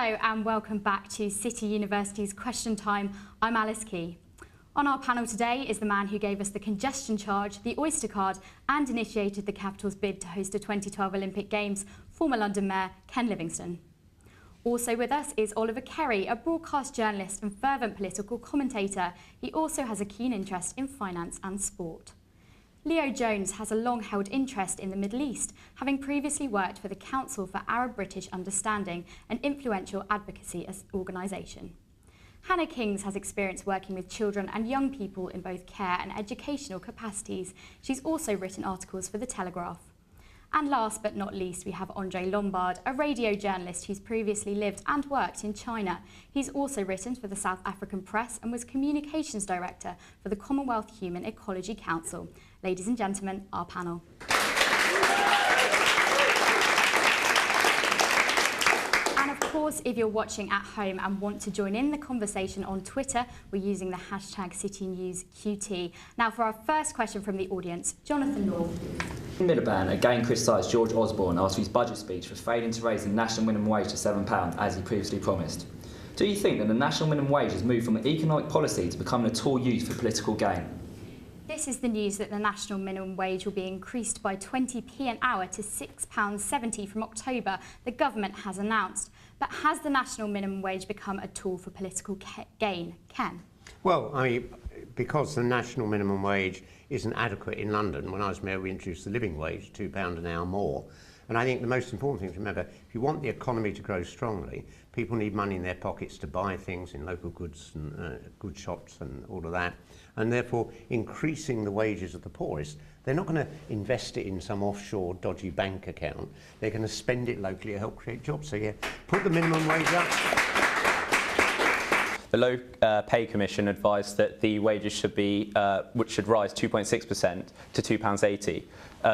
Hello and welcome back to City University's Question Time. I'm Alice Key. On our panel today is the man who gave us the congestion charge, the Oyster card and initiated the capital's bid to host the 2012 Olympic Games, former London Mayor Ken Livingstone. Also with us is Oliver Kerry, a broadcast journalist and fervent political commentator. He also has a keen interest in finance and sport. Leo Jones has a long-held interest in the Middle East, having previously worked for the Council for Arab-British Understanding, an influential advocacy organisation. Hannah Kings has experience working with children and young people in both care and educational capacities. She's also written articles for The Telegraph. And last but not least, we have Andre Lombard, a radio journalist who's previously lived and worked in China. He's also written for the South African Press and was Communications Director for the Commonwealth Human Ecology Council. Ladies and gentlemen, our panel. And of course, if you're watching at home and want to join in the conversation on Twitter, we're using the hashtag CityNewsQT. Now for our first question from the audience, Jonathan Law. Miliband again criticised George Osborne after his budget speech for failing to raise the national minimum wage to £7 as he previously promised. Do you think that the national minimum wage has moved from an economic policy to becoming a tool used for political gain? This is the news that the national minimum wage will be increased by 20p an hour to £6.70 from October, the government has announced. But has the national minimum wage become a tool for political gain? Ken? Well, I mean, because the national minimum wage isn't adequate in London, when I was mayor we introduced the living wage, £2 an hour more. And I think the most important thing to remember, if you want the economy to grow strongly, people need money in their pockets to buy things in local goods and good shops and all of that. And therefore, increasing the wages of the poorest, they're not going to invest it in some offshore dodgy bank account. They're going to spend it locally to help create jobs. So yeah, put the minimum wage up. The Low Pay Commission advised that the wages should be, which should rise 2.6% to £2.80.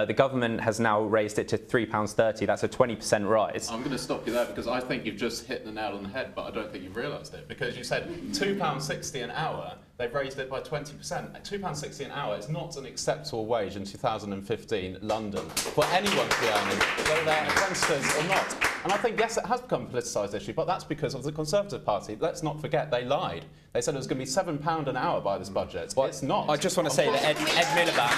The government has now raised it to £3.30. That's a 20% rise. I'm going to stop you there because I think you've just hit the nail on the head, but I don't think you've realised it. Because you said £2.60 an hour, they've raised it by 20%. £2.60 an hour is not an acceptable wage in 2015 London for anyone to be earning, whether they're apprentices or not. And I think, yes, it has become a politicised issue, but that's because of the Conservative Party. Let's not forget, they lied. They said it was going to be £7 an hour by this budget. Well, it's not. I just want to say that Ed Miliband...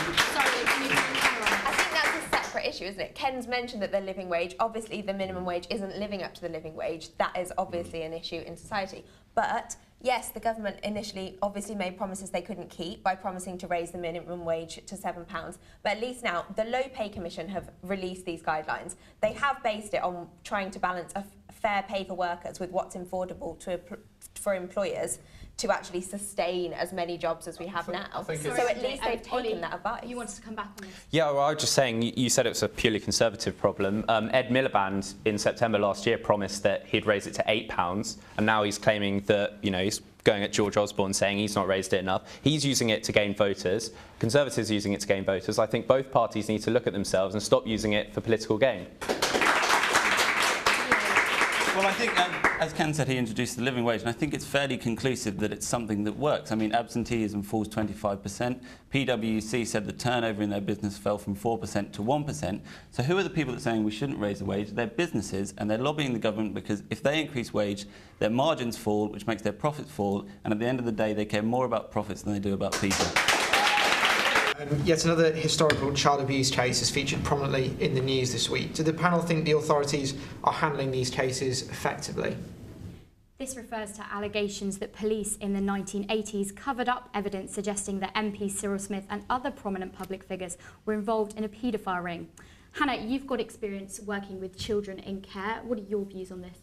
I think that's a separate issue, isn't it? Ken's mentioned that the living wage, obviously the minimum wage isn't living up to the living wage. That is obviously an issue in society. But yes, the government initially obviously made promises they couldn't keep by promising to raise the minimum wage to £7. But at least now, the Low Pay Commission have released these guidelines. They have based it on trying to balance a fair pay for workers with what's affordable for employers to actually sustain as many jobs as we have now. So at least they've taken that advice. You wanted to come back on this? Yeah, well, I was just saying, you said it was a purely Conservative problem. Ed Miliband in September last year promised that he'd raise it to £8, and now he's claiming that, you know, he's going at George Osborne saying he's not raised it enough. He's using it to gain voters. Conservatives are using it to gain voters. I think both parties need to look at themselves and stop using it for political gain. Well, I think, as Ken said, he introduced the living wage, and I think it's fairly conclusive that it's something that works. I mean, absenteeism falls 25%. PwC said the turnover in their business fell from 4% to 1%. So who are the people that are saying we shouldn't raise the wage? They're businesses, and they're lobbying the government because if they increase wage, their margins fall, which makes their profits fall, and at the end of the day, they care more about profits than they do about people. Yet another historical child abuse case is featured prominently in the news this week. Do the panel think the authorities are handling these cases effectively? This refers to allegations that police in the 1980s covered up evidence suggesting that MP Cyril Smith and other prominent public figures were involved in a paedophile ring. Hannah, you've got experience working with children in care. What are your views on this?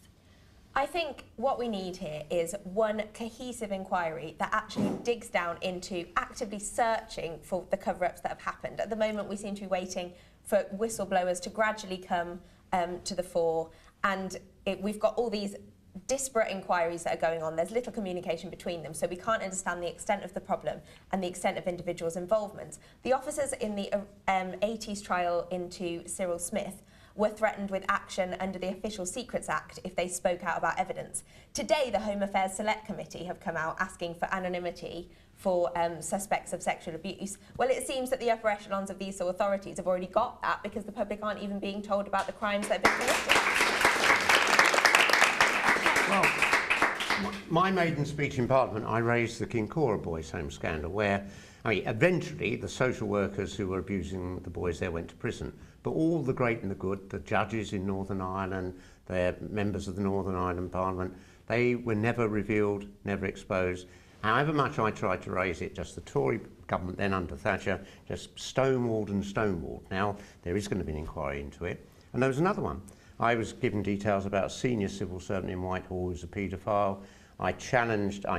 I think what we need here is one cohesive inquiry that actually digs down into actively searching for the cover-ups that have happened. At the moment, we seem to be waiting for whistleblowers to gradually come to the fore, and we've got all these disparate inquiries that are going on. There's little communication between them, so we can't understand the extent of the problem and the extent of individuals' involvement. The officers in the 80s trial into Cyril Smith were threatened with action under the Official Secrets Act if they spoke out about evidence. Today, the Home Affairs Select Committee have come out asking for anonymity for suspects of sexual abuse. Well, it seems that the upper echelons of these authorities have already got that because the public aren't even being told about the crimes that have been committed. Well, my maiden speech in Parliament, I raised the Kincora Boys' Home scandal, where eventually the social workers who were abusing the boys there went to prison. But all the great and the good, the judges in Northern Ireland, the members of the Northern Ireland Parliament, they were never revealed, never exposed. However much I tried to raise it, just the Tory government then under Thatcher just stonewalled and stonewalled. Now, there is going to be an inquiry into it. And there was another one. I was given details about a senior civil servant in Whitehall who was a paedophile. I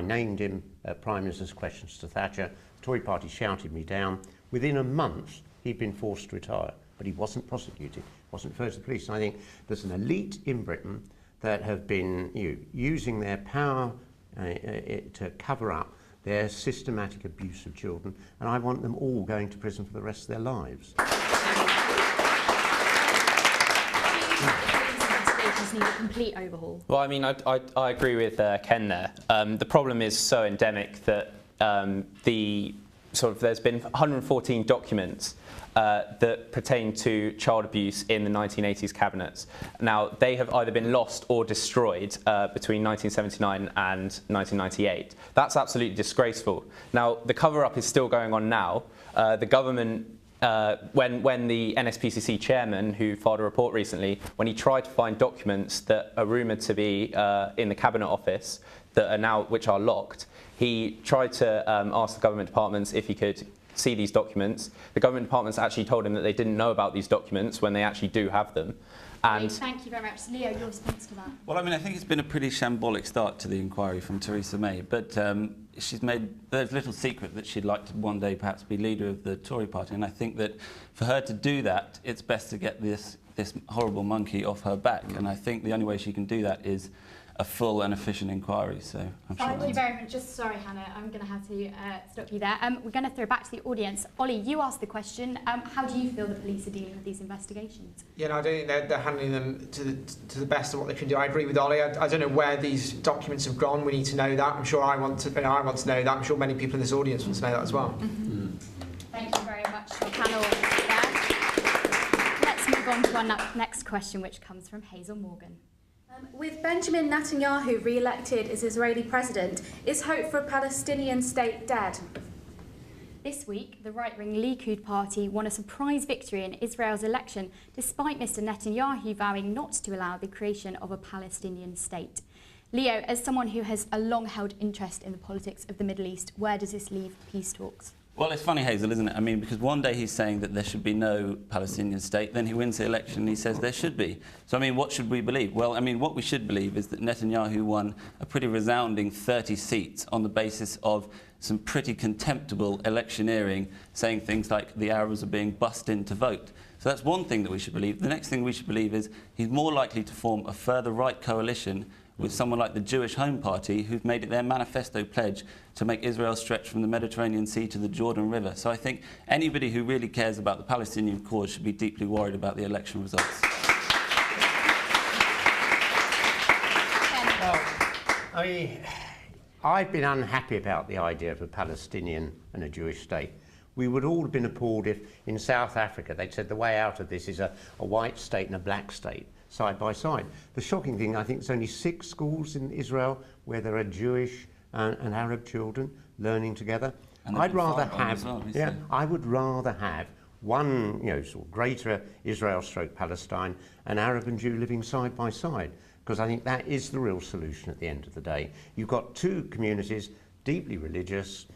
named him Prime Minister's questions to Thatcher. The Tory party shouted me down. Within a month, he'd been forced to retire, but he wasn't prosecuted, wasn't referred to the police. And I think there's an elite in Britain that have been using their power to cover up their systematic abuse of children, and I want them all going to prison for the rest of their lives. Need a complete overhaul. Well, I mean, I agree with Ken there. The problem is so endemic that there's been 114 documents that pertain to child abuse in the 1980s cabinets. Now, they have either been lost or destroyed between 1979 and 1998. That's absolutely disgraceful. Now, the cover-up is still going on now. The government, when the NSPCC chairman, who filed a report recently, when he tried to find documents that are rumoured to be in the Cabinet Office that are now, which are locked, he tried to ask the government departments if he could see these documents. The government departments actually told him that they didn't know about these documents when they actually do have them. And thank you very much. Leo, your response to that? Well, I mean, I think it's been a pretty shambolic start to the inquiry from Theresa May, but she's made, there's little secret that she'd like to one day perhaps be leader of the Tory party, and I think that for her to do that, it's best to get this horrible monkey off her back, and I think the only way she can do that is a full and efficient inquiry. So thank you very much. Just sorry, Hannah, I'm going to have to stop you there. We're going to throw back to the audience. Ollie, you asked the question. How do you feel the police are dealing with these investigations? Yeah, no, I don't think they're handling them to the best of what they can do. I agree with Ollie. I don't know where these documents have gone. We need to know that. I'm sure I want to know that. I'm sure many people in this audience want to know that as well. Mm-hmm. Thank you very much, your panel. Let's move on to our next question, which comes from Hazel Morgan. With Benjamin Netanyahu re-elected as Israeli president, is hope for a Palestinian state dead? This week, the right-wing Likud party won a surprise victory in Israel's election, despite Mr. Netanyahu vowing not to allow the creation of a Palestinian state. Leo, as someone who has a long-held interest in the politics of the Middle East, where does this leave peace talks? Well, it's funny, Hazel, isn't it? I mean, because one day he's saying that there should be no Palestinian state, then he wins the election and he says there should be. So, I mean, what should we believe? Well, I mean, what we should believe is that Netanyahu won a pretty resounding 30 seats on the basis of some pretty contemptible electioneering, saying things like the Arabs are being bussed in to vote. So that's one thing that we should believe. The next thing we should believe is he's more likely to form a further right coalition with someone like the Jewish Home Party, who've made it their manifesto pledge to make Israel stretch from the Mediterranean Sea to the Jordan River. So I think anybody who really cares about the Palestinian cause should be deeply worried about the election results. Well, I've been unhappy about the idea of a Palestinian and a Jewish state. We would all have been appalled if in South Africa they'd said the way out of this is a white state and a black state, side by side. The shocking thing, I think there's only 6 schools in Israel where there are Jewish and Arab children learning together. I'd rather have, I would rather have one, sort of greater Israel/Palestine, and Arab and Jew living side by side, because I think that is the real solution at the end of the day. You've got 2 communities, deeply religious,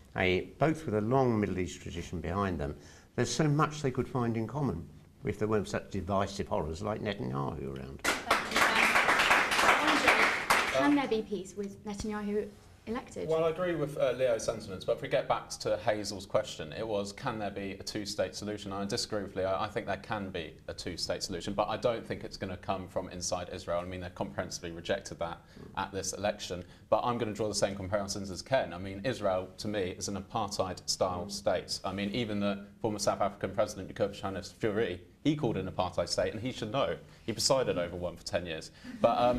both with a long Middle East tradition behind them. There's so much they could find in common if there weren't such divisive horrors like Netanyahu around. Can there be peace with Netanyahu elected? Well, I agree with Leo's sentiments, but if we get back to Hazel's question, it was, can there be a 2-state solution? I disagree with Leo. I think there can be a 2-state solution, but I don't think it's going to come from inside Israel. I mean, they comprehensively rejected that at this election, but I'm going to draw the same comparisons as Ken. I mean, Israel, to me, is an apartheid-style state. I mean, even the former South African president, Jacob Fourie, he called it an apartheid state, and he should know. He presided over one for 10 years. But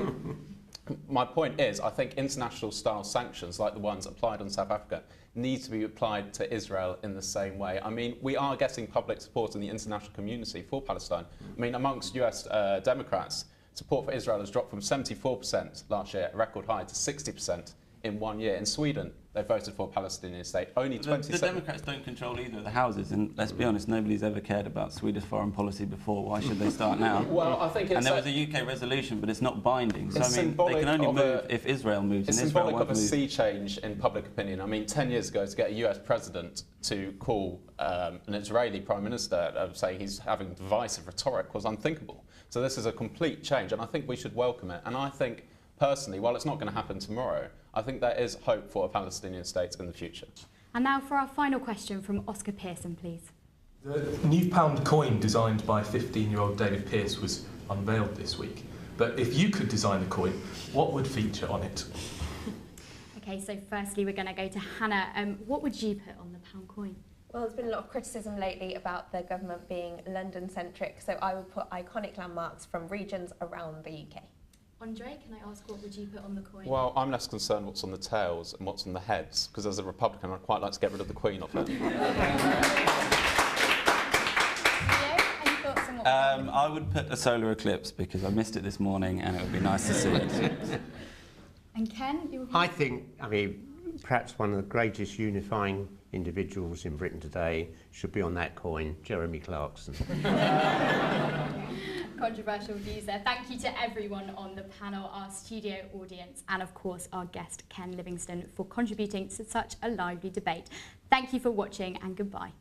my point is, I think international-style sanctions, like the ones applied on South Africa, need to be applied to Israel in the same way. I mean, we are getting public support in the international community for Palestine. I mean, amongst US Democrats, Support for Israel has dropped from 74% last year, a record high, to 60% in 1 year. In Sweden, they voted for a Palestinian state. Only 27%. The Democrats don't control either of the houses, and let's be honest, nobody's ever cared about Swedish foreign policy before. Why should they start now? Well, I think it's... And there was a UK resolution, but it's not binding. So, It's I mean, they can only symbolic of move if Israel moves, It's and Israel symbolic won't of a move. sea change in public opinion. I mean, 10 years ago, to get a US president to call an Israeli prime minister saying he's having divisive rhetoric was unthinkable. So this is a complete change, and I think we should welcome it. And I think, personally, while it's not going to happen tomorrow, I think there is hope for a Palestinian state in the future. And now for our final question from Oscar Pearson, please. The new pound coin designed by 15-year-old David Pearce was unveiled this week. But if you could design a coin, what would feature on it? Okay, so firstly we're going to go to Hannah. What would you put on the pound coin? Well, there's been a lot of criticism lately about the government being London-centric, so I would put iconic landmarks from regions around the UK. Andre, can I ask what would you put on the coin? Well, I'm less concerned what's on the tails and what's on the heads, because as a Republican, I'd quite like to get rid of the Queen off it. I would put a solar eclipse because I missed it this morning and it would be nice to see it. And Ken? I think, perhaps one of the greatest unifying individuals in Britain today should be on that coin, Jeremy Clarkson. Controversial views there. Thank you to everyone on the panel, our studio audience, and of course our guest Ken Livingstone for contributing to such a lively debate. Thank you for watching and goodbye.